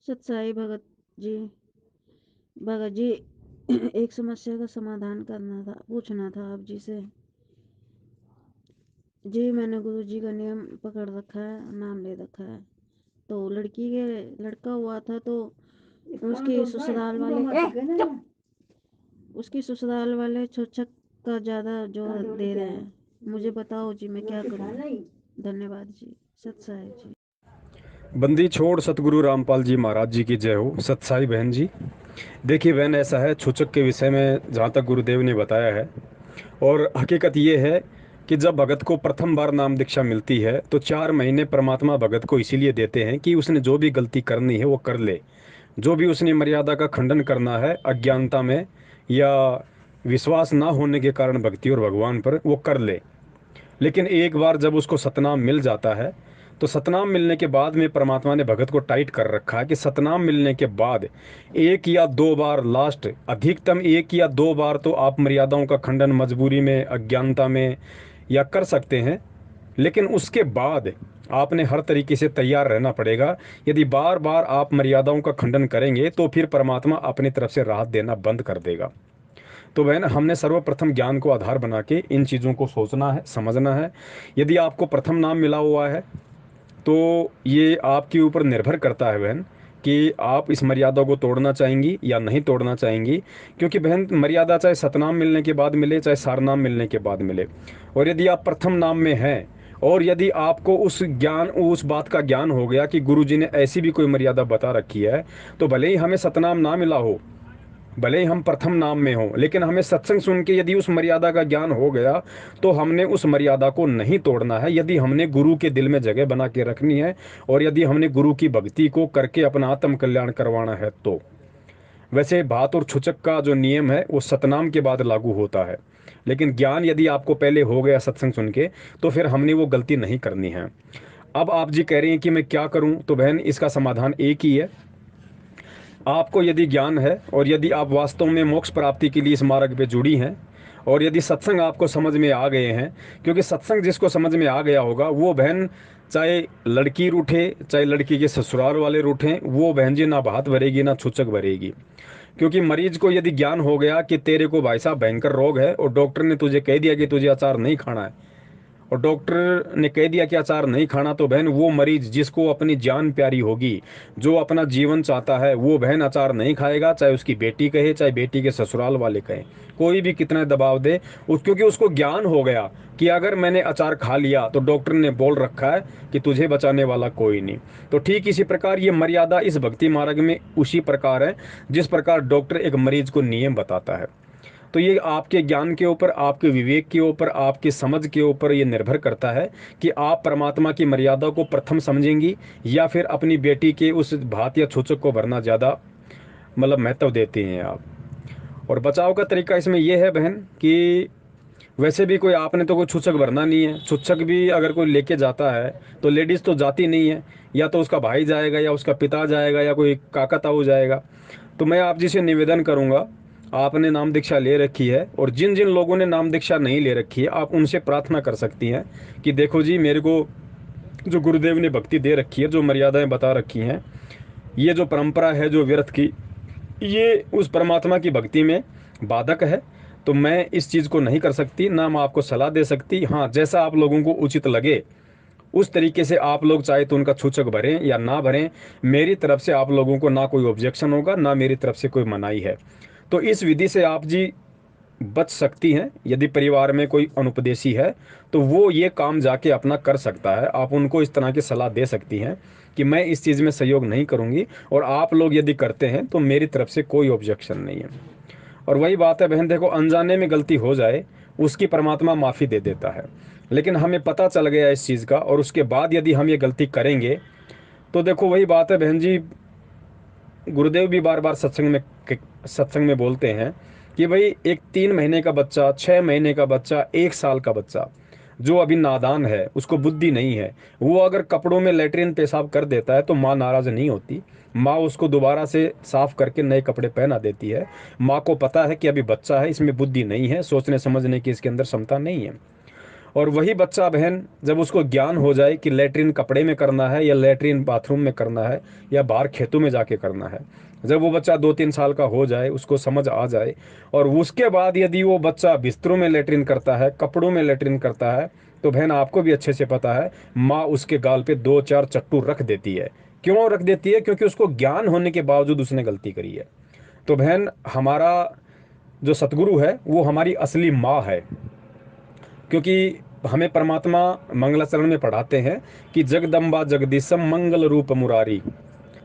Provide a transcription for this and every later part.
सत्साई भगत जी एक समस्या का समाधान करना था, पूछना था आप जी से। जी मैंने गुरु जी का नियम पकड़ रखा है, नाम ले रखा है। तो लड़का हुआ था तो उसकी ससुराल वाले छोचक का ज्यादा जोर दे रहे हैं। मुझे बताओ जी मैं क्या करूं। धन्यवाद जी। सत्साई जी। बंदी छोड़ सतगुरु रामपाल जी महाराज जी की जय हो। सत्साई बहन जी, देखिए बहन, ऐसा है छूचक के विषय में जहाँ तक गुरुदेव ने बताया है, और हकीकत ये है कि जब भगत को प्रथम बार नाम दीक्षा मिलती है तो 4 महीने परमात्मा भगत को इसीलिए देते हैं कि उसने जो भी गलती करनी है वो कर ले। जो भी उसने मर्यादा का खंडन करना है अज्ञानता में या विश्वास ना होने के कारण भक्ति और भगवान पर, वो कर ले। लेकिन एक बार जब उसको सतनाम मिल जाता है तो सतनाम मिलने के बाद में परमात्मा ने भगत को टाइट कर रखा है कि सतनाम मिलने के बाद 1 या 2 बार, लास्ट अधिकतम 1 या 2 बार तो आप मर्यादाओं का खंडन मजबूरी में, अज्ञानता में या कर सकते हैं। लेकिन उसके बाद आपने हर तरीके से तैयार रहना पड़ेगा। यदि बार बार आप मर्यादाओं का खंडन करेंगे तो फिर परमात्मा अपनी तरफ से राहत देना बंद कर देगा। तो बहन, हमने सर्वप्रथम ज्ञान को आधार बना के इन चीज़ों को सोचना है, समझना है। यदि आपको प्रथम नाम मिला हुआ है तो ये आपके ऊपर निर्भर करता है बहन कि आप इस मर्यादा को तोड़ना चाहेंगी या नहीं तोड़ना चाहेंगी। क्योंकि बहन, मर्यादा चाहे सतनाम मिलने के बाद मिले चाहे सारनाम मिलने के बाद मिले, और यदि आप प्रथम नाम में हैं और यदि आपको उस बात का ज्ञान हो गया कि गुरु जी ने ऐसी भी कोई मर्यादा बता रखी है, तो भले ही हमें सतनाम ना मिला हो, भले ही हम प्रथम नाम में हों, लेकिन हमें सत्संग सुन के यदि उस मर्यादा का ज्ञान हो गया तो हमने उस मर्यादा को नहीं तोड़ना है। यदि हमने गुरु के दिल में जगह बना के रखनी है और यदि हमने गुरु की भक्ति को करके अपना आत्म कल्याण करवाना है तो। वैसे भात और छुचक का जो नियम है वो सतनाम के बाद लागू होता है, लेकिन ज्ञान यदि आपको पहले हो गया सत्संग सुन के तो फिर हमने वो गलती नहीं करनी है। अब आप जी कह रही हैं कि मैं क्या करूं, तो बहन इसका समाधान एक ही है। आपको यदि ज्ञान है और यदि आप वास्तव में मोक्ष प्राप्ति के लिए इस मार्ग पे जुड़ी हैं और यदि सत्संग आपको समझ में आ गए हैं, क्योंकि सत्संग जिसको समझ में आ गया होगा वो बहन, चाहे लड़की रूठे चाहे लड़की के ससुराल वाले रूठें, वो बहन जी ना भात भरेगी ना छुचक भरेगी। क्योंकि मरीज को यदि ज्ञान हो गया कि तेरे को भाई साहब भयंकर रोग है और डॉक्टर ने तुझे कह दिया कि तुझे अचार नहीं खाना है, और डॉक्टर ने कह दिया कि अचार नहीं खाना, तो बहन वो मरीज जिसको अपनी जान प्यारी होगी, जो अपना जीवन चाहता है, वो बहन अचार नहीं खाएगा। चाहे उसकी बेटी कहे चाहे बेटी के ससुराल वाले कहें, कोई भी कितना दबाव दे, क्योंकि उसको ज्ञान हो गया कि अगर मैंने अचार खा लिया तो डॉक्टर ने बोल रखा है कि तुझे बचाने वाला कोई नहीं। तो ठीक इसी प्रकार ये मर्यादा इस भक्ति मार्ग में उसी प्रकार है जिस प्रकार डॉक्टर एक मरीज को नियम बताता है। तो ये आपके ज्ञान के ऊपर, आपके विवेक के ऊपर, आपकी समझ के ऊपर ये निर्भर करता है कि आप परमात्मा की मर्यादा को प्रथम समझेंगी या फिर अपनी बेटी के उस भात या छूचक को भरना ज़्यादा मतलब महत्व देते हैं आप। और बचाव का तरीका इसमें यह है बहन कि वैसे भी कोई आपने तो कोई छूचक भरना नहीं है। छूचक भी अगर कोई लेके जाता है तो लेडीज़ तो जाती नहीं है, या तो उसका भाई जाएगा या उसका पिता जाएगा या कोई काका ताऊ जाएगा। तो मैं आप जी से निवेदन करूंगा, आपने नाम दीक्षा ले रखी है और जिन जिन लोगों ने नाम दीक्षा नहीं ले रखी है आप उनसे प्रार्थना कर सकती हैं कि देखो जी, मेरे को जो गुरुदेव ने भक्ति दे रखी है, जो मर्यादाएं बता रखी हैं, ये जो परंपरा है जो व्यर्थ की, ये उस परमात्मा की भक्ति में बाधक है। तो मैं इस चीज़ को नहीं कर सकती, ना मैं आपको सलाह दे सकती। हाँ, जैसा आप लोगों को उचित लगे उस तरीके से आप लोग चाहे तो उनका छूचक भरें या ना भरें, मेरी तरफ से आप लोगों को ना कोई ऑब्जेक्शन होगा ना मेरी तरफ से कोई मनाही है। तो इस विधि से आप जी बच सकती हैं। यदि परिवार में कोई अनुपदेशी है तो वो ये काम जाके अपना कर सकता है, आप उनको इस तरह की सलाह दे सकती हैं कि मैं इस चीज़ में सहयोग नहीं करूँगी, और आप लोग यदि करते हैं तो मेरी तरफ से कोई ऑब्जेक्शन नहीं है। और वही बात है बहन, देखो अनजाने में गलती हो जाए उसकी परमात्मा माफ़ी दे देता है, लेकिन हमें पता चल गया इस चीज़ का और उसके बाद यदि हम ये गलती करेंगे तो देखो वही बात है बहन जी, गुरुदेव भी बार बार सत्संग में बोलते हैं कि भाई एक 3 महीने का बच्चा, 6 महीने का बच्चा, 1 साल का बच्चा जो अभी नादान है, उसको बुद्धि नहीं है, वो अगर कपड़ों में लेटरिन पेशाब कर देता है तो माँ नाराज़ नहीं होती। माँ उसको दोबारा से साफ करके नए कपड़े पहना देती है। माँ को पता है कि अभी बच्चा है, इसमें बुद्धि नहीं है, सोचने समझने की इसके अंदर क्षमता नहीं है। और वही बच्चा बहन जब उसको ज्ञान हो जाए कि लेटरिन कपड़े में करना है या लेटरिन बाथरूम में करना है या बाहर खेतों में जाके करना है, जब वो बच्चा 2-3 साल का हो जाए, उसको समझ आ जाए, और उसके बाद यदि वो बच्चा बिस्तरों में लेटरिन करता है, कपड़ों में लेटरिन करता है, तो बहन आपको भी अच्छे से पता है, माँ उसके गाल पे 2-4 चट्टू रख देती है। क्यों रख देती है? क्योंकि उसको ज्ञान होने के बावजूद उसने गलती करी है। तो बहन, हमारा जो सतगुरु है वो हमारी असली माँ है। क्योंकि हमें परमात्मा मंगलाचरण में पढ़ाते हैं कि जगदम्बा जगदीशम मंगल रूप मुरारी,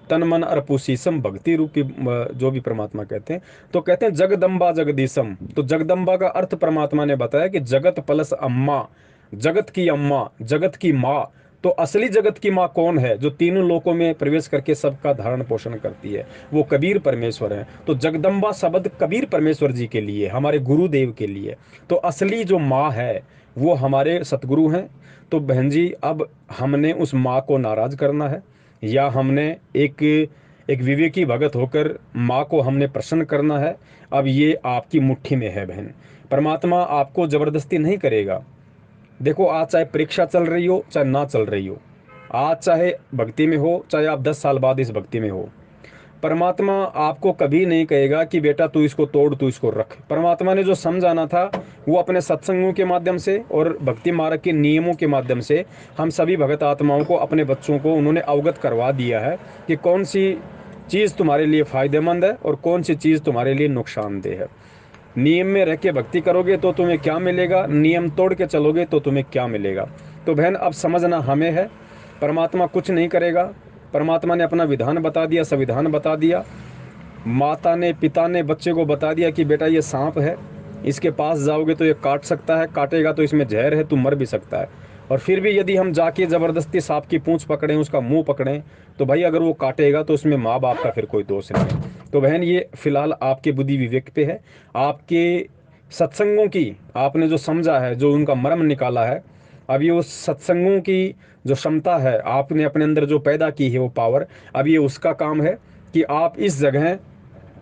तन मन अर्पुसीसम भक्ति रूपी, जो भी परमात्मा कहते हैं। तो कहते हैं जगदम्बा जगदीशम, तो जगदम्बा का अर्थ परमात्मा ने बताया कि जगत प्लस अम्मा, जगत की अम्मा, जगत की माँ। तो असली जगत की माँ कौन है? जो तीनों लोकों में प्रवेश करके सबका धारण पोषण करती है, वो कबीर परमेश्वर है। तो जगदम्बा शब्द कबीर परमेश्वर जी के लिए, हमारे गुरुदेव के लिए। तो असली जो माँ है वो हमारे सतगुरु हैं। तो बहन जी, अब हमने उस माँ को नाराज करना है, या हमने एक एक विवेकी भगत होकर माँ को हमने प्रसन्न करना है? अब ये आपकी मुट्ठी में है बहन। परमात्मा आपको जबरदस्ती नहीं करेगा। देखो, आज चाहे परीक्षा चल रही हो चाहे ना चल रही हो, आज चाहे भक्ति में हो चाहे आप 10 साल बाद इस भक्ति में हो, परमात्मा आपको कभी नहीं कहेगा कि बेटा तू इसको तोड़, तू इसको रख। परमात्मा ने जो समझाना था वो अपने सत्संगों के माध्यम से और भक्ति मार्ग के नियमों के माध्यम से हम सभी भगत आत्माओं को, अपने बच्चों को उन्होंने अवगत करवा दिया है कि कौन सी चीज़ तुम्हारे लिए फ़ायदेमंद है और कौन सी चीज़ तुम्हारे लिए नुकसानदेह है। नियम में रह के भक्ति करोगे तो तुम्हें क्या मिलेगा, नियम तोड़ के चलोगे तो तुम्हें क्या मिलेगा। तो बहन, अब समझना हमें है, परमात्मा कुछ नहीं करेगा। परमात्मा ने अपना विधान बता दिया, संविधान बता दिया। माता ने, पिता ने बच्चे को बता दिया कि बेटा ये सांप है, इसके पास जाओगे तो ये काट सकता है, काटेगा तो इसमें जहर है, तू मर भी सकता है। और फिर भी यदि हम जाके ज़बरदस्ती सांप की पूंछ पकड़ें, उसका मुंह पकड़ें, तो भाई अगर वो काटेगा तो उसमें माँ बाप का फिर कोई दोष नहीं है। तो बहन, ये फिलहाल आपके बुद्धि विवेक पे है। आपके सत्संगों की आपने जो समझा है, जो उनका मर्म निकाला है, अब ये उस सत्संगों की जो क्षमता है आपने अपने अंदर जो पैदा की है वो पावर, अब ये उसका काम है कि आप इस जगह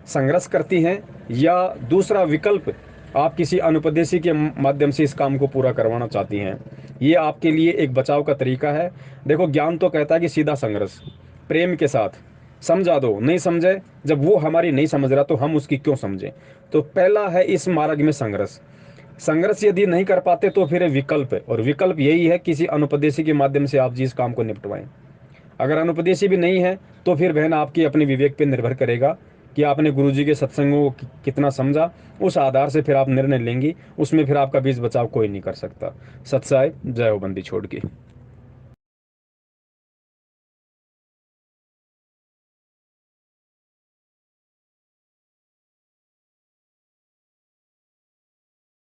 संघर्ष करती हैं, या दूसरा विकल्प आप किसी अनुपदेशी के माध्यम से इस काम को पूरा करवाना चाहती हैं। ये आपके लिए एक बचाव का तरीका है। देखो, ज्ञान तो कहता है कि सीधा संघर्ष प्रेम के साथ समझा दो, नहीं समझे, जब वो हमारी नहीं समझ रहा तो हम उसकी क्यों समझें। तो पहला है इस मार्ग में संघर्ष। संघर्ष यदि नहीं कर पाते तो फिर विकल्प है, और विकल्प यही है किसी अनुपदेशी के माध्यम से आप जिस काम को निपटवाएं। अगर अनुपदेशी भी नहीं है तो फिर बहन आपकी अपने विवेक पे निर्भर करेगा कि आपने गुरुजी के सत्संगों को कितना समझा। उस आधार से फिर आप निर्णय लेंगी, उसमें फिर आपका बीच बचाव कोई नहीं कर सकता। सत्साई, जय हो बंदी छोड़ की।